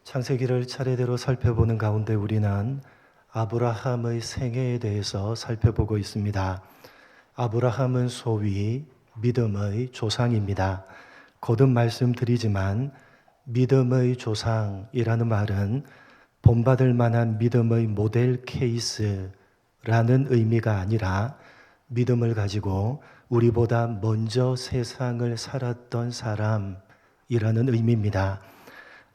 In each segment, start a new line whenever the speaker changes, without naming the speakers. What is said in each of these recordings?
창세기를 차례대로 살펴보는 가운데 우리는 아브라함의 생애에 대해서 살펴보고 있습니다. 아브라함은 소위 믿음의 조상입니다. 거듭 말씀드리지만 믿음의 조상이라는 말은 본받을 만한 믿음의 모델 케이스라는 의미가 아니라 믿음을 가지고 우리보다 먼저 세상을 살았던 사람이라는 의미입니다.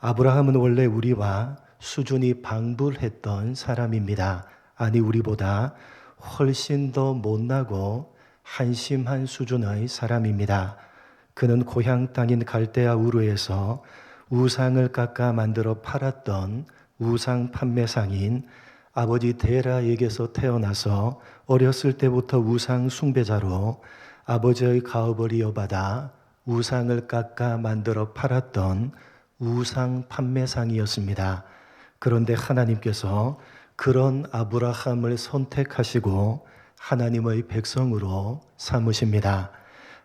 아브라함은 원래 우리와 수준이 방불했던 사람입니다. 아니, 우리보다 훨씬 더 못나고 한심한 수준의 사람입니다. 그는 고향 땅인 갈대아 우르에서 우상을 깎아 만들어 팔았던 우상 판매상인 아버지 데라에게서 태어나서 어렸을 때부터 우상 숭배자로 아버지의 가업을 이어받아 우상을 깎아 만들어 팔았던 우상 판매상이었습니다. 그런데 하나님께서 그런 아브라함을 선택하시고 하나님의 백성으로 삼으십니다.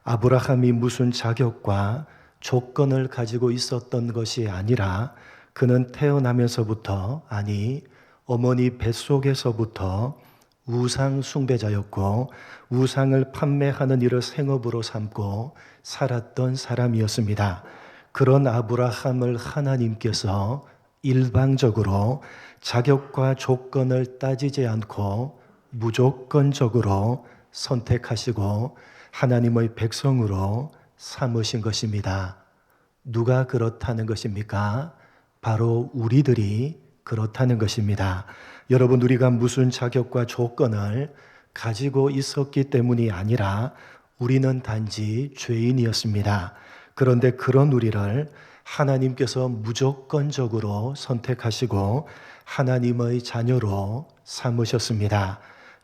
아브라함이 무슨 자격과 조건을 가지고 있었던 것이 아니라 그는 태어나면서부터, 아니 어머니 뱃속에서부터 우상 숭배자였고 우상을 판매하는 일을 생업으로 삼고 살았던 사람이었습니다. 그런 아브라함을 하나님께서 일방적으로 자격과 조건을 따지지 않고 무조건적으로 선택하시고 하나님의 백성으로 삼으신 것입니다. 누가 그렇다는 것입니까? 바로 우리들이 그렇다는 것입니다. 여러분, 우리가 무슨 자격과 조건을 가지고 있었기 때문이 아니라 우리는 단지 죄인이었습니다. 그런데 그런 우리를 하나님께서 무조건적으로 선택하시고 하나님의 자녀로 삼으셨습니다.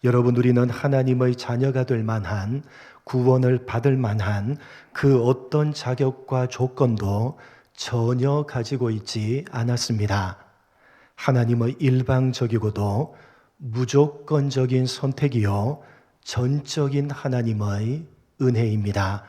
여러분, 우리는 하나님의 자녀가 될 만한, 구원을 받을 만한 그 어떤 자격과 조건도 전혀 가지고 있지 않았습니다. 하나님의 일방적이고도 무조건적인 선택이요 전적인 하나님의 은혜입니다.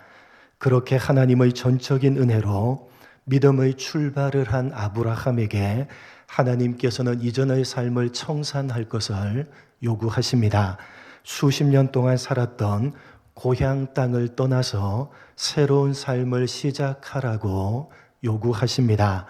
그렇게 하나님의 전적인 은혜로 믿음의 출발을 한 아브라함에게 하나님께서는 이전의 삶을 청산할 것을 요구하십니다. 수십 년 동안 살았던 고향 땅을 떠나서 새로운 삶을 시작하라고 요구하십니다.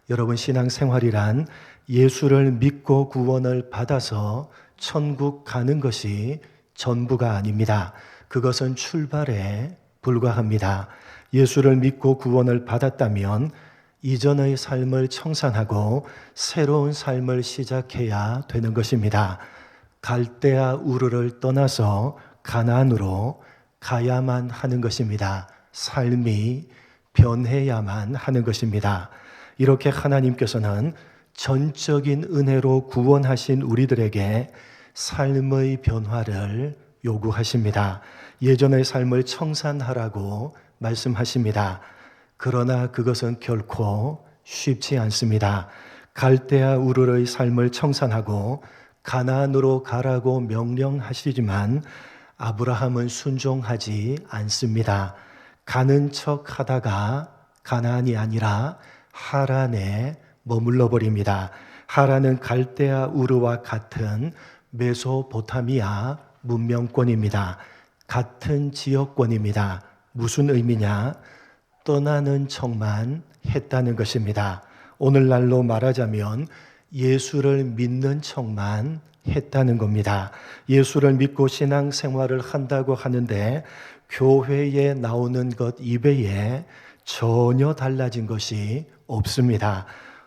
여러분, 신앙생활이란 예수를 믿고 구원을 받아서 천국 가는 것이 전부가 아닙니다. 그것은 출발에 불과합니다. 예수를 믿고 구원을 받았다면 이전의 삶을 청산하고 새로운 삶을 시작해야 되는 것입니다. 갈대아 우르를 떠나서 가나안으로 가야만 하는 것입니다. 삶이 변해야만 하는 것입니다. 이렇게 하나님께서는 전적인 은혜로 구원하신 우리들에게 삶의 변화를 요구하십니다. 예전의 삶을 청산하라고 말씀하십니다. 그러나 그것은 결코 쉽지 않습니다. 갈대아 우르의 삶을 청산하고 가나안으로 가라고 명령하시지만 아브라함은 순종하지 않습니다. 가는 척 하다가 가나안이 아니라 하란에 머물러 버립니다. 하란은 갈대아 우르와 같은 메소포타미아 문명권입니다. 같은 지역권입니다. 무슨 의미냐? 떠나는 척만 했다는 것입니다. 오늘날로 말하자면 예수를 믿는 척만 했다는 겁니다. 예수를 믿고 신앙생활을 한다고 하는데 교회에 나오는 것 이외에 전혀 달라진 것이 없습니다.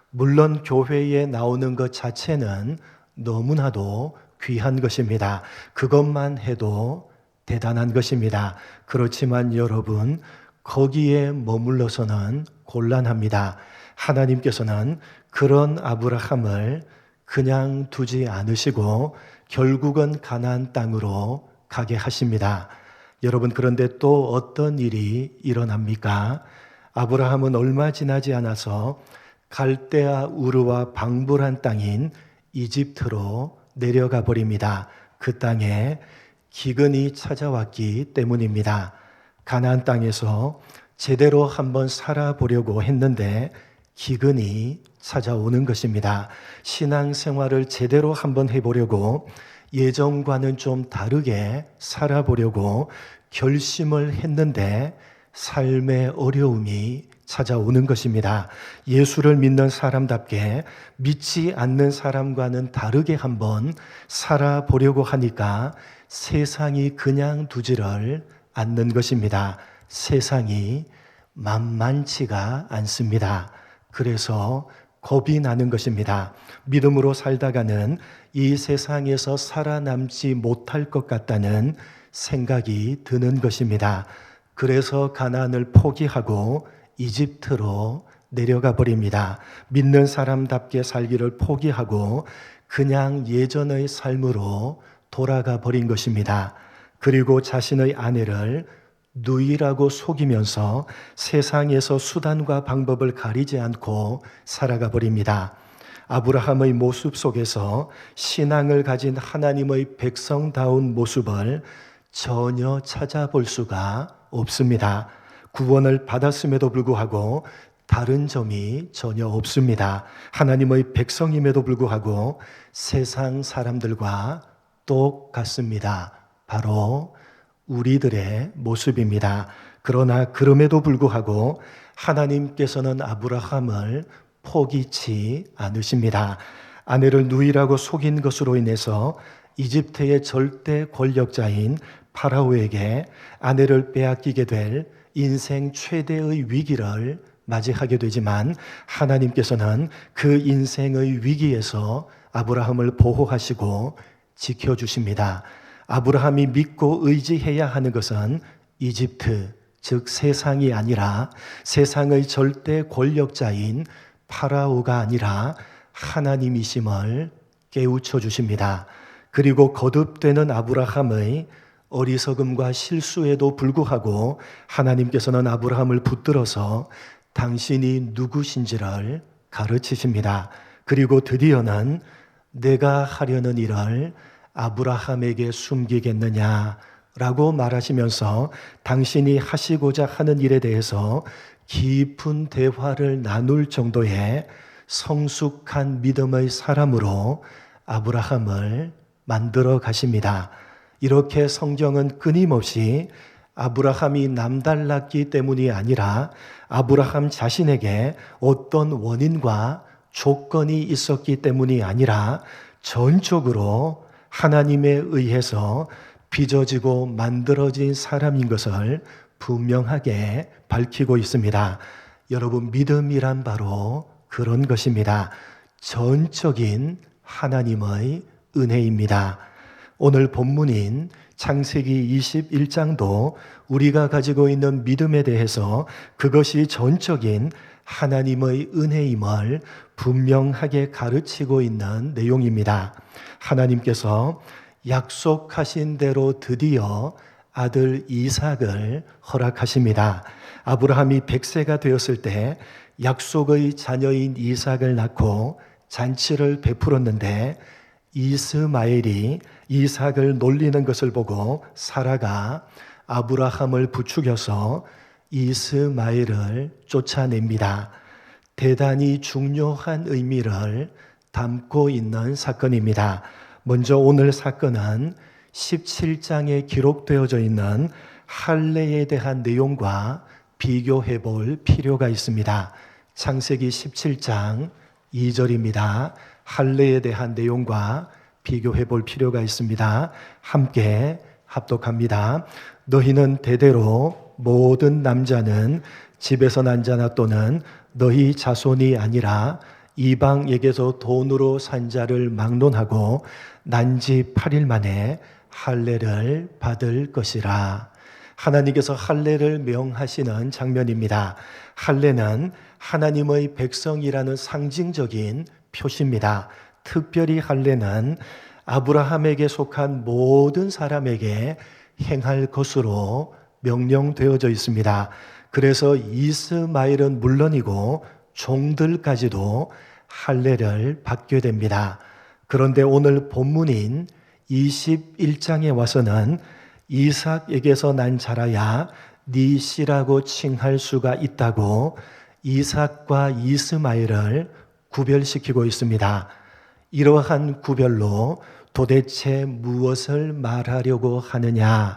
물론 교회에 나오는 것 자체는 너무나도 귀한 것입니다. 그것만 해도 대단한 것입니다. 그렇지만 여러분, 거기에 머물러서는 곤란합니다. 하나님께서는 그런 아브라함을 그냥 두지 않으시고 결국은 가나안 땅으로 가게 하십니다. 여러분, 그런데 또 어떤 일이 일어납니까? 아브라함은 얼마 지나지 않아서 갈대아 우르와 방불한 땅인 이집트로 내려가 버립니다. 그 땅에 기근이 찾아왔기 때문입니다. 가나안 땅에서 제대로 한번 살아보려고 했는데 기근이 찾아오는 것입니다. 신앙생활을 제대로 한번 해보려고 예전과는 좀 다르게 살아보려고 결심을 했는데 삶의 어려움이 찾아오는 것입니다. 예수를 믿는 사람답게 믿지 않는 사람과는 다르게 한번 살아보려고 하니까 세상이 그냥 두지를 않는 것입니다. 세상이 만만치가 않습니다. 그래서 겁이 나는 것입니다. 믿음으로 살다가는 이 세상에서 살아남지 못할 것 같다는 생각이 드는 것입니다. 그래서 가나안을 포기하고 이집트로 내려가 버립니다. 믿는 사람답게 살기를 포기하고 그냥 예전의 삶으로 돌아가 버린 것입니다. 그리고 자신의 아내를 누이라고 속이면서 세상에서 수단과 방법을 가리지 않고 살아가 버립니다. 아브라함의 모습 속에서 신앙을 가진 하나님의 백성다운 모습을 전혀 찾아볼 수가 없습니다. 구원을 받았음에도 불구하고 다른 점이 전혀 없습니다. 하나님의 백성임에도 불구하고 세상 사람들과 똑같습니다. 바로 우리들의 모습입니다. 그러나 그럼에도 불구하고 하나님께서는 아브라함을 포기치 않으십니다. 아내를 누이라고 속인 것으로 인해서 이집트의 절대 권력자인 파라오에게 아내를 빼앗기게 될 인생 최대의 위기를 맞이하게 되지만 하나님께서는 그 인생의 위기에서 아브라함을 보호하시고 지켜주십니다. 아브라함이 믿고 의지해야 하는 것은 이집트, 즉 세상이 아니라 세상의 절대 권력자인 파라오가 아니라 하나님이심을 깨우쳐 주십니다. 그리고 거듭되는 아브라함의 어리석음과 실수에도 불구하고 하나님께서는 아브라함을 붙들어서 당신이 누구신지를 가르치십니다. 그리고 드디어는 내가 하려는 일을 아브라함에게 숨기겠느냐라고 말하시면서 당신이 하시고자 하는 일에 대해서 깊은 대화를 나눌 정도의 성숙한 믿음의 사람으로 아브라함을 만들어 가십니다. 이렇게 성경은 끊임없이 아브라함이 남달랐기 때문이 아니라 아브라함 자신에게 어떤 원인과 조건이 있었기 때문이 아니라 전적으로 하나님에 의해서 빚어지고 만들어진 사람인 것을 분명하게 밝히고 있습니다. 여러분, 믿음이란 바로 그런 것입니다. 전적인 하나님의 은혜입니다. 오늘 본문인 창세기 21장도 우리가 가지고 있는 믿음에 대해서 그것이 전적인 하나님의 은혜임을 분명하게 가르치고 있는 내용입니다. 하나님께서 약속하신 대로 드디어 아들 이삭을 허락하십니다. 아브라함이 100세가 되었을 때 약속의 자녀인 이삭을 낳고 잔치를 베풀었는데 이스마엘이 이삭을 놀리는 것을 보고 사라가 아브라함을 부추겨서 이스마엘을 쫓아냅니다. 대단히 중요한 의미를 담고 있는 사건입니다. 먼저 오늘 사건은 17장에 기록되어져 있는 할례에 대한 내용과 비교해 볼 필요가 있습니다. 창세기 17장 2절입니다. 할례에 대한 내용과 비교해 볼 필요가 있습니다. 함께 합독합니다. 너희는 대대로 모든 남자는 집에서 난 자나 또는 너희 자손이 아니라 이방에게서 돈으로 산 자를 막론하고 난 지 8일 만에 할례를 받을 것이라. 하나님께서 할례를 명하시는 장면입니다. 할례는 하나님의 백성이라는 상징적인 표시입니다. 특별히 할례는 아브라함에게 속한 모든 사람에게 행할 것으로 명령되어져 있습니다. 그래서 이스마엘은 물론이고 종들까지도 할례를 받게 됩니다. 그런데 오늘 본문인 21장에 와서는 이삭에게서 난 자라야 네 씨라고 칭할 수가 있다고 이삭과 이스마엘을 구별시키고 있습니다. 이러한 구별로 도대체 무엇을 말하려고 하느냐?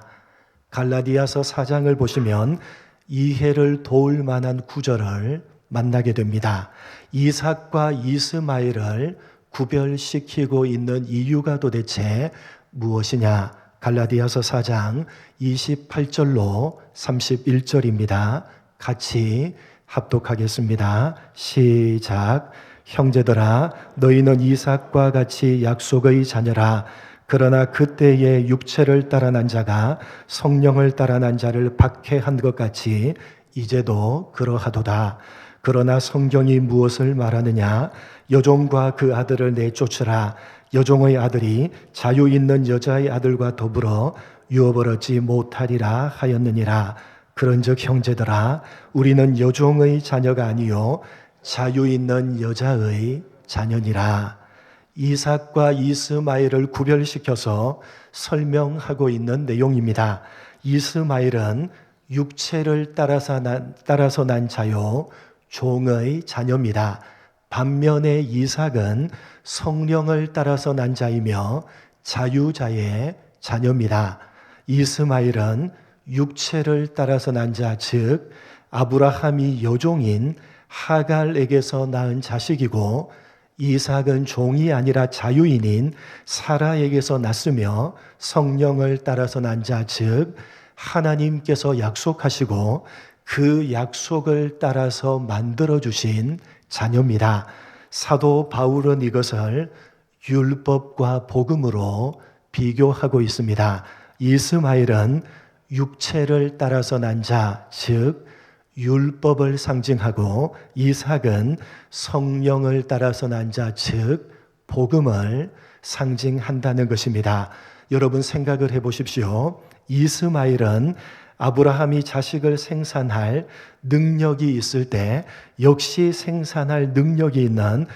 갈라디아서 4장을 보시면 이해를 도울 만한 구절을 만나게 됩니다. 이삭과 이스마엘을 구별시키고 있는 이유가 도대체 무엇이냐? 갈라디아서 4장 28절로 31절입니다. 같이 합독하겠습니다. 시작. 형제들아, 너희는 이삭과 같이 약속의 자녀라. 그러나 그때의 육체를 따라 난 자가 성령을 따라 난 자를 박해한 것 같이 이제도 그러하도다. 그러나 성경이 무엇을 말하느냐? 여종과 그 아들을 내쫓으라. 여종의 아들이 자유 있는 여자의 아들과 더불어 유업을 얻지 못하리라 하였느니라. 그런즉 형제들아, 우리는 여종의 자녀가 아니요 자유 있는 여자의 자녀니라. 이삭과 이스마엘을 구별시켜서 설명하고 있는 내용입니다. 이스마엘은 육체를 따라서 난 자요 종의 자녀입니다. 반면에 이삭은 성령을 따라서 난 자이며 자유자의 자녀입니다. 이스마엘은 육체를 따라서 난 자, 즉 아브라함이 여종인 하갈에게서 낳은 자식이고, 이삭은 종이 아니라 자유인인 사라에게서 났으며 성령을 따라서 난 자, 즉 하나님께서 약속하시고 그 약속을 따라서 만들어주신 자녀입니다. 사도 바울은 이것을 율법과 복음으로 비교하고 있습니다. 이스마엘은 육체를 따라서 난 자, 즉 율법을 상징하고, 이삭은 성령을 따라서 난 자, 즉 복음을 상징한다는 것입니다. 여러분 생각을 해보십시오. 이스마엘은 아브라함이 자식을 생산할 능력이 있을 때 역시 생산할 능력이 있는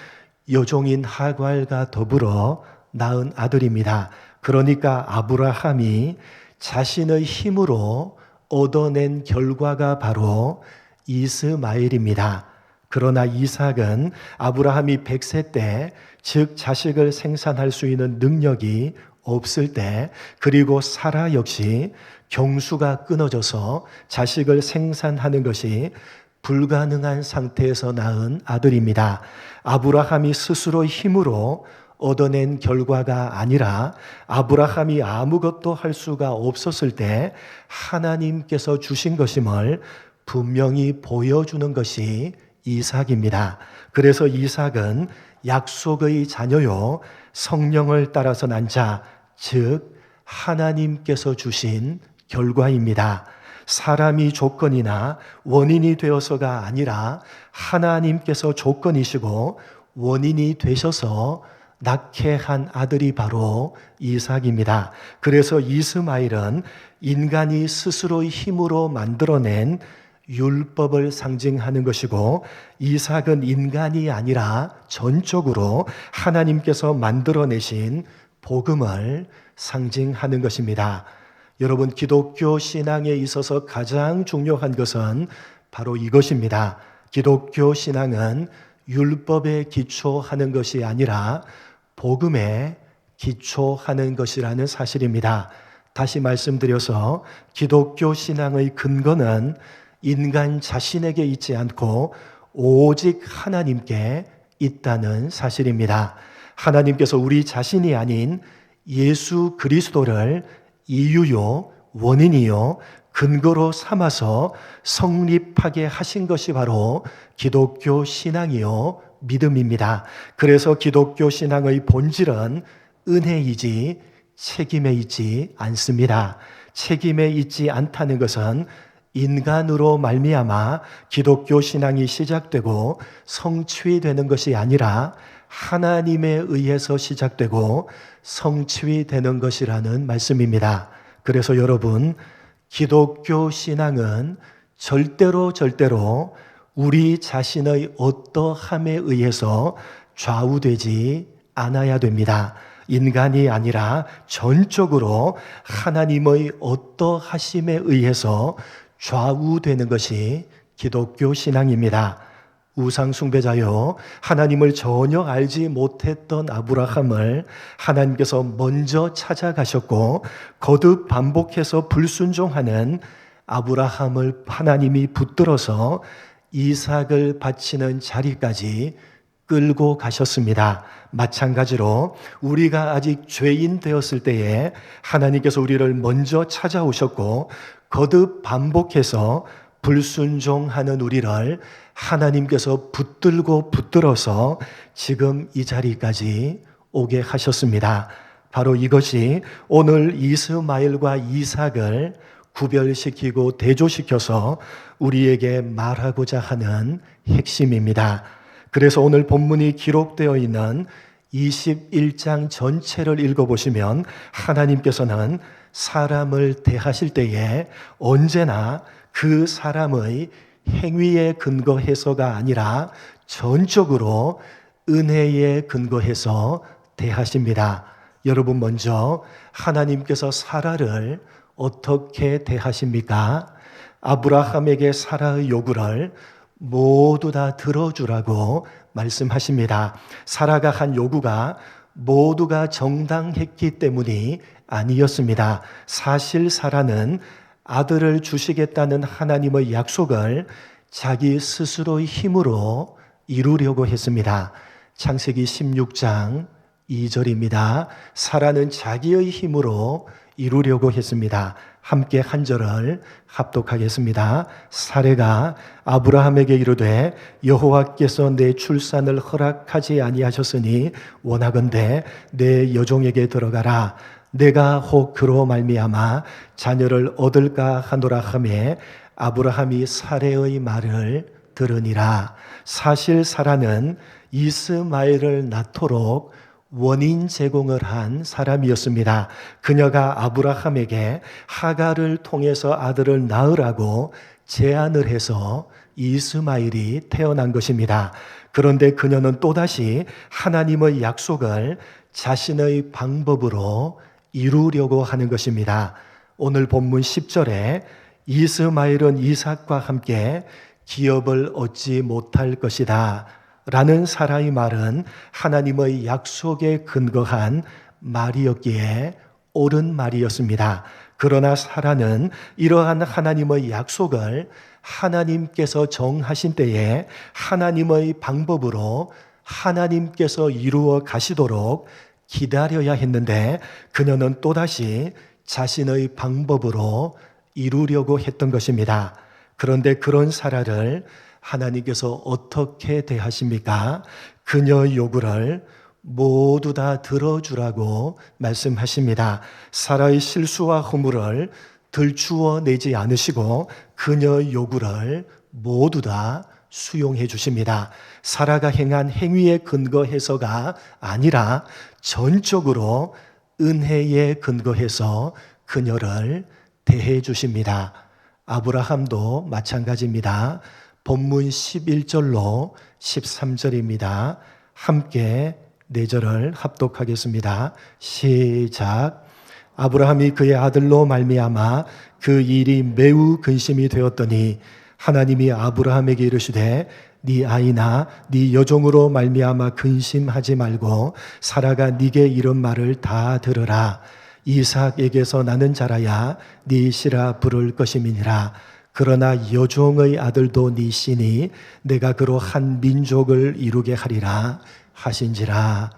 여종인 하갈과 더불어 낳은 아들입니다. 그러니까 아브라함이 자신의 힘으로 얻어낸 결과가 바로 이스마엘입니다. 그러나 이삭은 아브라함이 100세 때, 즉 자식을 생산할 수 있는 능력이 없을 때, 그리고 사라 역시 경수가 끊어져서 자식을 생산하는 것이 불가능한 상태에서 낳은 아들입니다. 아브라함이 스스로 힘으로 얻어낸 결과가 아니라 아브라함이 아무것도 할 수가 없었을 때 하나님께서 주신 것임을 분명히 보여주는 것이 이삭입니다. 그래서 이삭은 약속의 자녀요 성령을 따라서 난 자, 즉 하나님께서 주신 결과입니다. 사람이 조건이나 원인이 되어서가 아니라 하나님께서 조건이시고 원인이 되셔서 낳게 한 아들이 바로 이삭입니다. 그래서 이스마엘은 인간이 스스로의 힘으로 만들어낸 율법을 상징하는 것이고, 이삭은 인간이 아니라 전적으로 하나님께서 만들어내신 복음을 상징하는 것입니다. 여러분, 기독교 신앙에 있어서 가장 중요한 것은 바로 이것입니다. 기독교 신앙은 율법에 기초하는 것이 아니라 복음에 기초하는 것이라는 사실입니다. 다시 말씀드려서 기독교 신앙의 근거는 인간 자신에게 있지 않고 오직 하나님께 있다는 사실입니다. 하나님께서 우리 자신이 아닌 예수 그리스도를 이유요, 원인이요, 근거로 삼아서 성립하게 하신 것이 바로 기독교 신앙이요, 믿음입니다. 그래서 기독교 신앙의 본질은 은혜이지 책임에 있지 않습니다. 책임에 있지 않다는 것은 인간으로 말미암아 기독교 신앙이 시작되고 성취되는 것이 아니라 하나님에 의해서 시작되고 성취되는 것이라는 말씀입니다. 그래서 여러분, 기독교 신앙은 절대로 우리 자신의 어떠함에 의해서 좌우되지 않아야 됩니다. 인간이 아니라 전적으로 하나님의 어떠하심에 의해서 좌우되는 것이 기독교 신앙입니다. 우상 숭배자요, 하나님을 전혀 알지 못했던 아브라함을 하나님께서 먼저 찾아가셨고 거듭 반복해서 불순종하는 아브라함을 하나님이 붙들어서 이삭을 바치는 자리까지 끌고 가셨습니다. 마찬가지로 우리가 아직 죄인 되었을 때에 하나님께서 우리를 먼저 찾아오셨고 거듭 반복해서 불순종하는 우리를 하나님께서 붙들어서 지금 이 자리까지 오게 하셨습니다. 바로 이것이 오늘 이스마엘과 이삭을 구별시키고 대조시켜서 우리에게 말하고자 하는 핵심입니다. 그래서 오늘 본문이 기록되어 있는 21장 전체를 읽어보시면 하나님께서는 사람을 대하실 때에 언제나 그 사람의 행위에 근거해서가 아니라 전적으로 은혜에 근거해서 대하십니다. 여러분, 먼저 하나님께서 사라를 어떻게 대하십니까? 아브라함에게 사라의 요구를 모두 다 들어주라고 말씀하십니다. 사라가 한 요구가 모두가 정당했기 때문이 아니었습니다. 사실 사라는 아들을 주시겠다는 하나님의 약속을 자기 스스로의 힘으로 이루려고 했습니다. 창세기 16장 2절입니다. 사라는 자기의 힘으로 이루려고 했습니다. 함께 한 절을 합독하겠습니다. 사레가 아브라함에게 이르되 여호와께서 내 출산을 허락하지 아니하셨으니 원하건대 내 여종에게 들어가라. 내가 혹 그로 말미암아 자녀를 얻을까 하노라 하매 아브라함이 사레의 말을 들으니라. 사실 사라는 이스마엘을 낳도록 원인 제공을 한 사람이었습니다. 그녀가 아브라함에게 하갈을 통해서 아들을 낳으라고 제안을 해서 이스마엘이 태어난 것입니다. 그런데 그녀는 또다시 하나님의 약속을 자신의 방법으로 이루려고 하는 것입니다. 오늘 본문 10절에 이스마엘은 이삭과 함께 기업을 얻지 못할 것이다 라는 사라의 말은 하나님의 약속에 근거한 말이었기에 옳은 말이었습니다. 그러나 사라는 이러한 하나님의 약속을 하나님께서 정하신 때에 하나님의 방법으로 하나님께서 이루어 가시도록 기다려야 했는데 그녀는 또다시 자신의 방법으로 이루려고 했던 것입니다. 그런데 그런 사라를 하나님께서 어떻게 대하십니까? 그녀의 요구를 모두 다 들어주라고 말씀하십니다. 사라의 실수와 허물을 들추어 내지 않으시고 그녀의 요구를 모두 다 수용해 주십니다. 사라가 행한 행위에 근거해서가 아니라 전적으로 은혜에 근거해서 그녀를 대해 주십니다. 아브라함도 마찬가지입니다. 본문 11절로 13절입니다. 함께 4절을 합독하겠습니다. 시작. 아브라함이 그의 아들로 말미암아 그 일이 매우 근심이 되었더니 하나님이 아브라함에게 이르시되 네 아이나 네 여종으로 말미암아 근심하지 말고 사라가 네게 이런 말을 다 들으라. 이삭에게서 나는 자라야 네 씨라 부를 것임이니라. 그러나 여종의 아들도 네 씨니 내가 그로 한 민족을 이루게 하리라 하신지라.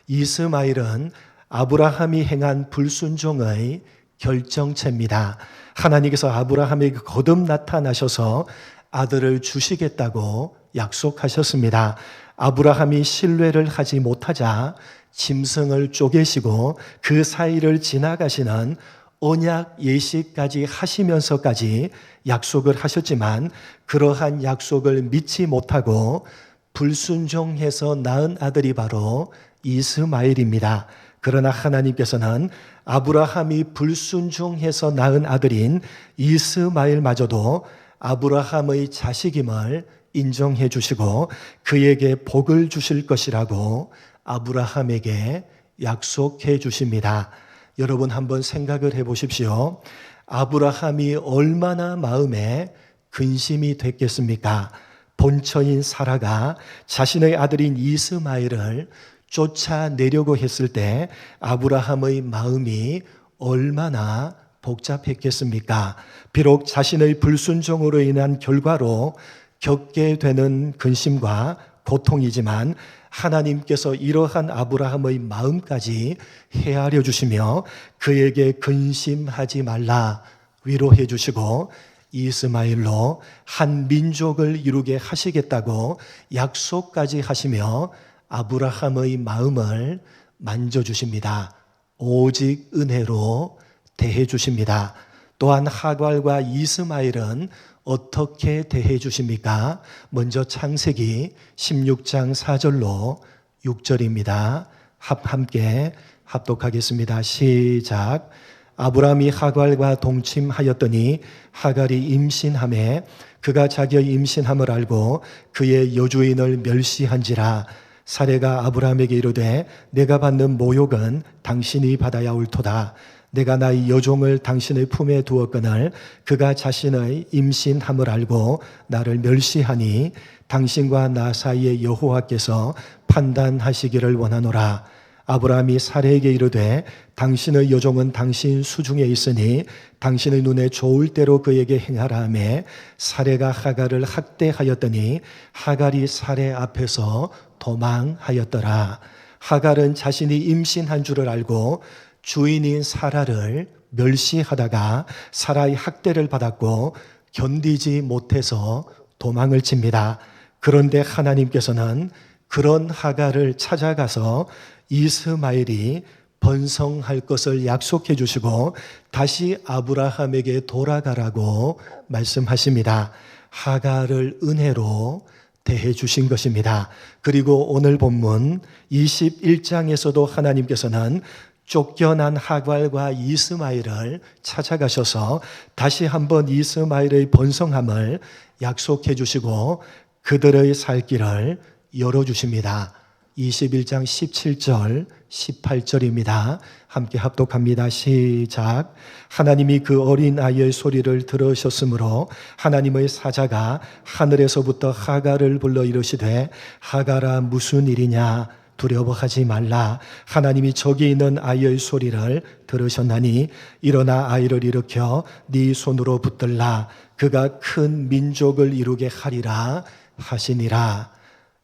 이스마엘은 아브라함이 행한 불순종의 결정체입니다. 하나님께서 아브라함에게 거듭 나타나셔서 아들을 주시겠다고 약속하셨습니다. 아브라함이 신뢰를 하지 못하자 짐승을 쪼개시고 그 사이를 지나가시는 언약 예식까지 하시면서까지 약속을 하셨지만 그러한 약속을 믿지 못하고 불순종해서 낳은 아들이 바로 이스마엘입니다. 그러나 하나님께서는 아브라함이 불순종해서 낳은 아들인 이스마엘마저도 아브라함의 자식임을 인정해 주시고 그에게 복을 주실 것이라고 아브라함에게 약속해 주십니다. 여러분 한번 생각을 해 보십시오. 아브라함이 얼마나 마음에 근심이 됐겠습니까? 본처인 사라가 자신의 아들인 이스마엘을 쫓아내려고 했을 때 아브라함의 마음이 얼마나 복잡했겠습니까? 비록 자신의 불순종으로 인한 결과로 겪게 되는 근심과 고통이지만 하나님께서 이러한 아브라함의 마음까지 헤아려 주시며 그에게 근심하지 말라 위로해 주시고 이스마엘로 한 민족을 이루게 하시겠다고 약속까지 하시며 아브라함의 마음을 만져주십니다. 오직 은혜로 대해 주십니다. 또한 하갈과 이스마엘은 어떻게 대해 주십니까? 먼저 창세기 16장 4절로 6절입니다. 함께 합독하겠습니다. 시작. 아브라함이 하갈과 동침하였더니 하갈이 임신하매 그가 자기의 임신함을 알고 그의 여주인을 멸시한지라. 사레가 아브라함에게 이르되 내가 받는 모욕은 당신이 받아야 옳도다. 내가 나의 여종을 당신의 품에 두었거늘 그가 자신의 임신함을 알고 나를 멸시하니 당신과 나 사이에 여호와께서 판단하시기를 원하노라. 아브라함이 사레에게 이르되 당신의 여종은 당신 수중에 있으니 당신의 눈에 좋을 대로 그에게 행하라 하매 사레가 하갈을 학대하였더니 하갈이 사레 앞에서 도망하였더라. 하갈은 자신이 임신한 줄을 알고 주인인 사라를 멸시하다가 사라의 학대를 받았고 견디지 못해서 도망을 칩니다. 그런데 하나님께서는 그런 하갈을 찾아가서 이스마엘이 번성할 것을 약속해 주시고 다시 아브라함에게 돌아가라고 말씀하십니다. 하갈을 은혜로 대해 주신 것입니다. 그리고 오늘 본문 21장에서도 하나님께서는 쫓겨난 하갈과 이스마엘을 찾아가셔서 다시 한번 이스마엘의 번성함을 약속해 주시고 그들의 살 길을 열어주십니다. 21장 17절 18절입니다. 함께 합독합니다. 시작. 하나님이 그 어린 아이의 소리를 들으셨으므로 하나님의 사자가 하늘에서부터 하갈을 불러 이르시되 하갈아 무슨 일이냐 두려워하지 말라. 하나님이 저기 있는 아이의 소리를 들으셨나니 일어나 아이를 일으켜 네 손으로 붙들라. 그가 큰 민족을 이루게 하리라 하시니라.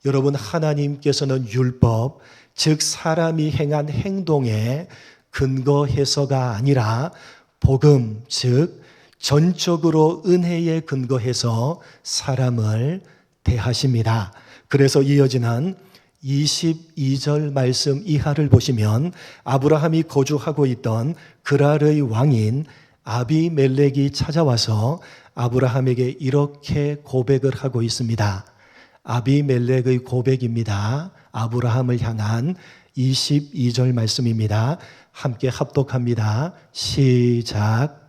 여러분, 하나님께서는 율법, 즉 사람이 행한 행동에 근거해서가 아니라 복음, 즉 전적으로 은혜에 근거해서 사람을 대하십니다. 그래서 이어지는 22절 말씀 이하를 보시면 아브라함이 거주하고 있던 그랄의 왕인 아비멜렉이 찾아와서 아브라함에게 이렇게 고백을 하고 있습니다. 아비멜렉의 고백입니다. 아브라함을 향한 22절 말씀입니다. 함께 합독합니다. 시작.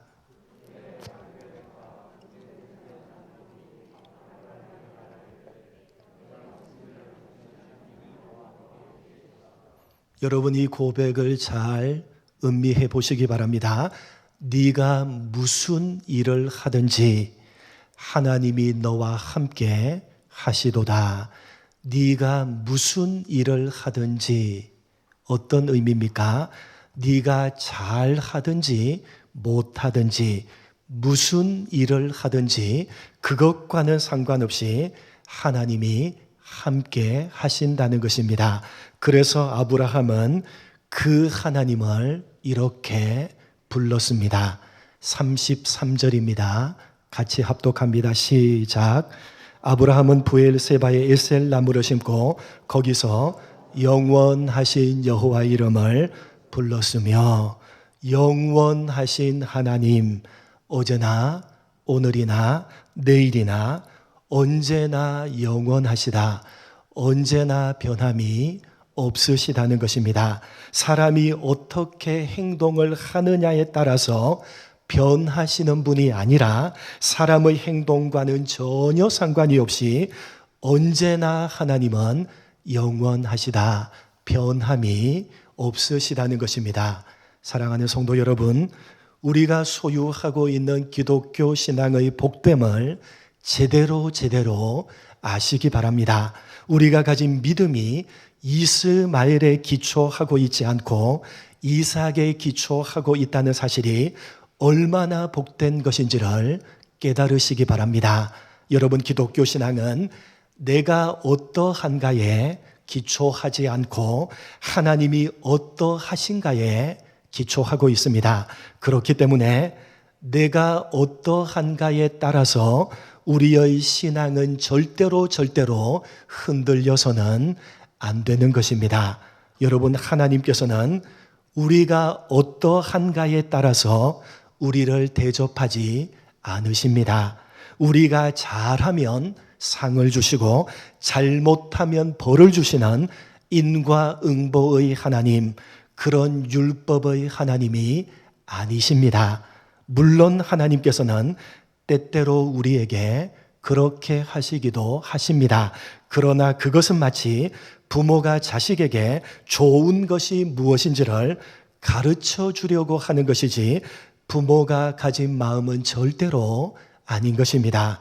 여러분, 이 고백을 잘 음미해 보시기 바랍니다. 네가 무슨 일을 하든지 하나님이 너와 함께 하시도다. 네가 무슨 일을 하든지 어떤 의미입니까? 네가 잘 하든지 못하든지 무슨 일을 하든지 그것과는 상관없이 하나님이 함께 하신다는 것입니다. 그래서 아브라함은 그 하나님을 이렇게 불렀습니다. 33절입니다. 같이 합독합니다. 시작. 아브라함은 부엘세바에 에셀 나무를 심고 거기서 영원하신 여호와 이름을 불렀으며 영원하신 하나님, 어제나 오늘이나 내일이나 언제나 영원하시다. 언제나 변함이 없으시다는 것입니다. 사람이 어떻게 행동을 하느냐에 따라서 변하시는 분이 아니라 사람의 행동과는 전혀 상관이 없이 언제나 하나님은 영원하시다. 변함이 없으시다는 것입니다. 사랑하는 성도 여러분, 우리가 소유하고 있는 기독교 신앙의 복됨을 제대로 아시기 바랍니다. 우리가 가진 믿음이 이스마엘에 기초하고 있지 않고 이삭에 기초하고 있다는 사실이 얼마나 복된 것인지를 깨달으시기 바랍니다. 여러분, 기독교 신앙은 내가 어떠한가에 기초하지 않고 하나님이 어떠하신가에 기초하고 있습니다. 그렇기 때문에 내가 어떠한가에 따라서 우리의 신앙은 절대로 흔들려서는 안 되는 것입니다. 여러분, 하나님께서는 우리가 어떠한가에 따라서 우리를 대접하지 않으십니다. 우리가 잘하면 상을 주시고 잘못하면 벌을 주시는 인과응보의 하나님, 그런 율법의 하나님이 아니십니다. 물론 하나님께서는 때때로 우리에게 그렇게 하시기도 하십니다. 그러나 그것은 마치 부모가 자식에게 좋은 것이 무엇인지를 가르쳐 주려고 하는 것이지 부모가 가진 마음은 절대로 아닌 것입니다.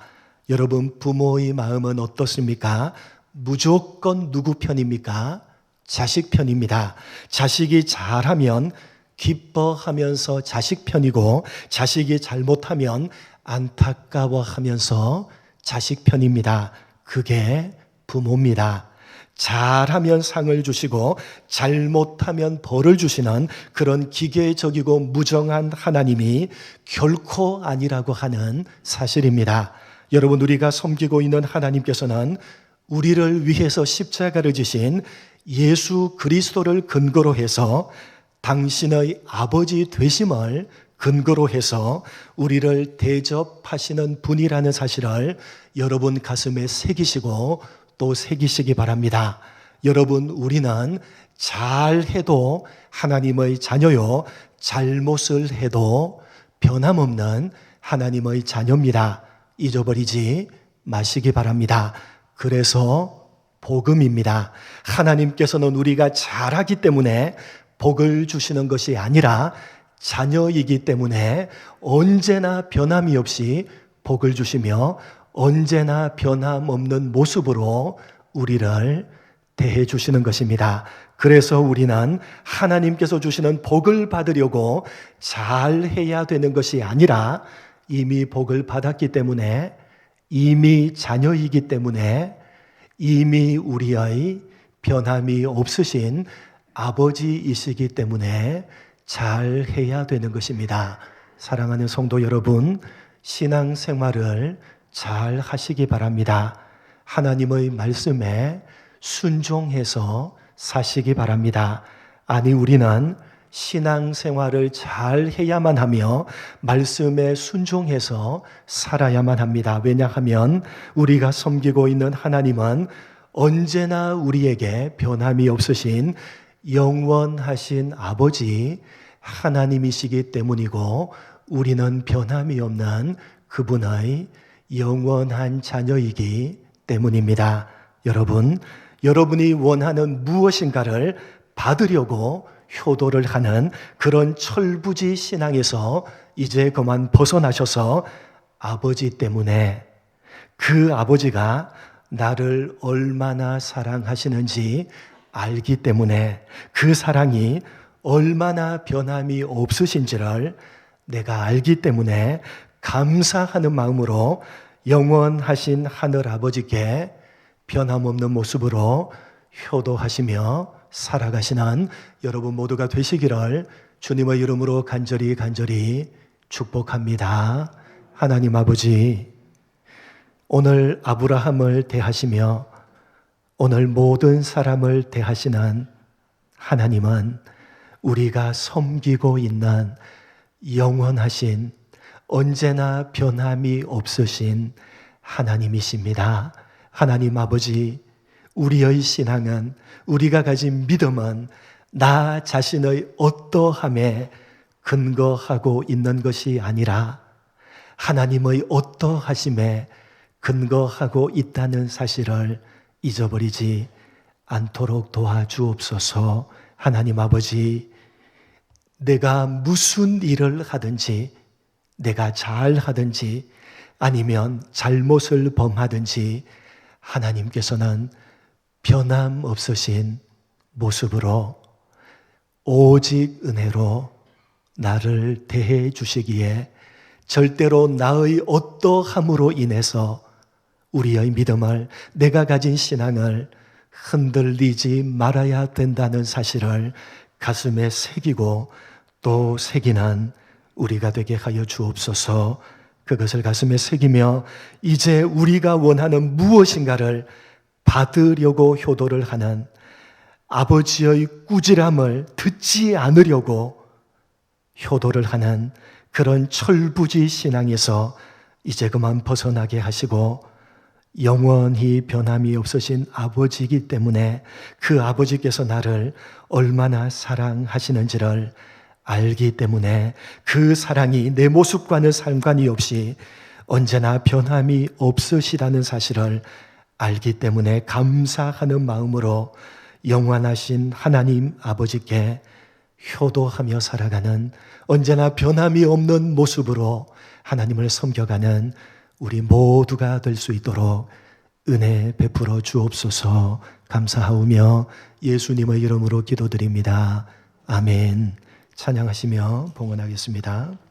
여러분, 부모의 마음은 어떻습니까? 무조건 누구 편입니까? 자식 편입니다. 자식이 잘하면 기뻐하면서 자식 편이고, 자식이 잘못하면 안타까워하면서 자식 편입니다. 그게 부모입니다. 잘하면 상을 주시고 잘못하면 벌을 주시는 그런 기계적이고 무정한 하나님이 결코 아니라고 하는 사실입니다. 여러분, 우리가 섬기고 있는 하나님께서는 우리를 위해서 십자가를 지신 예수 그리스도를 근거로 해서 당신의 아버지 되심을 근거로 해서 우리를 대접하시는 분이라는 사실을 여러분 가슴에 새기시고 또 새기시기 바랍니다. 여러분, 우리는 잘해도 하나님의 자녀요, 잘못을 해도 변함없는 하나님의 자녀입니다. 잊어버리지 마시기 바랍니다. 그래서 복음입니다. 하나님께서는 우리가 잘하기 때문에 복을 주시는 것이 아니라 자녀이기 때문에 언제나 변함이 없이 복을 주시며 언제나 변함없는 모습으로 우리를 대해 주시는 것입니다. 그래서 우리는 하나님께서 주시는 복을 받으려고 잘해야 되는 것이 아니라 이미 복을 받았기 때문에, 이미 자녀이기 때문에, 이미 우리의 변함이 없으신 아버지이시기 때문에 잘해야 되는 것입니다. 사랑하는 성도 여러분, 신앙생활을 잘 하시기 바랍니다. 하나님의 말씀에 순종해서 사시기 바랍니다. 아니, 우리는 신앙생활을 잘 해야만 하며 말씀에 순종해서 살아야만 합니다. 왜냐하면 우리가 섬기고 있는 하나님은 언제나 우리에게 변함이 없으신 영원하신 아버지 하나님이시기 때문이고, 우리는 변함이 없는 그분의 영원한 자녀이기 때문입니다. 여러분, 여러분이 원하는 무엇인가를 받으려고 효도를 하는 그런 철부지 신앙에서 이제 그만 벗어나셔서 아버지 때문에, 그 아버지가 나를 얼마나 사랑하시는지 알기 때문에, 그 사랑이 얼마나 변함이 없으신지를 내가 알기 때문에 감사하는 마음으로 영원하신 하늘 아버지께 변함없는 모습으로 효도하시며 살아가시는 여러분 모두가 되시기를 주님의 이름으로 간절히 축복합니다. 하나님 아버지, 오늘 아브라함을 대하시며 오늘 모든 사람을 대하시는 하나님은 우리가 섬기고 있는 영원하신, 언제나 변함이 없으신 하나님이십니다. 하나님 아버지, 우리의 신앙은, 우리가 가진 믿음은 나 자신의 어떠함에 근거하고 있는 것이 아니라 하나님의 어떠하심에 근거하고 있다는 사실을 잊어버리지 않도록 도와주옵소서. 하나님 아버지, 내가 무슨 일을 하든지, 내가 잘하든지 아니면 잘못을 범하든지 하나님께서는 변함없으신 모습으로 오직 은혜로 나를 대해 주시기에 절대로 나의 어떠함으로 인해서 우리의 믿음을, 내가 가진 신앙을 흔들리지 말아야 된다는 사실을 가슴에 새기고 또 새기는 우리가 되게 하여 주옵소서. 그것을 가슴에 새기며 이제 우리가 원하는 무엇인가를 받으려고 효도를 하는 아버지의 꾸지람을 듣지 않으려고 효도를 하는 그런 철부지 신앙에서 이제 그만 벗어나게 하시고, 영원히 변함이 없으신 아버지이기 때문에 그 아버지께서 나를 얼마나 사랑하시는지를 알기 때문에 그 사랑이 내 모습과는 상관이 없이 언제나 변함이 없으시다는 사실을 알기 때문에 감사하는 마음으로 영원하신 하나님 아버지께 효도하며 살아가는, 언제나 변함이 없는 모습으로 하나님을 섬겨가는 우리 모두가 될 수 있도록 은혜 베풀어 주옵소서. 감사하오며 예수님의 이름으로 기도드립니다. 아멘. 찬양하시며 봉헌하겠습니다.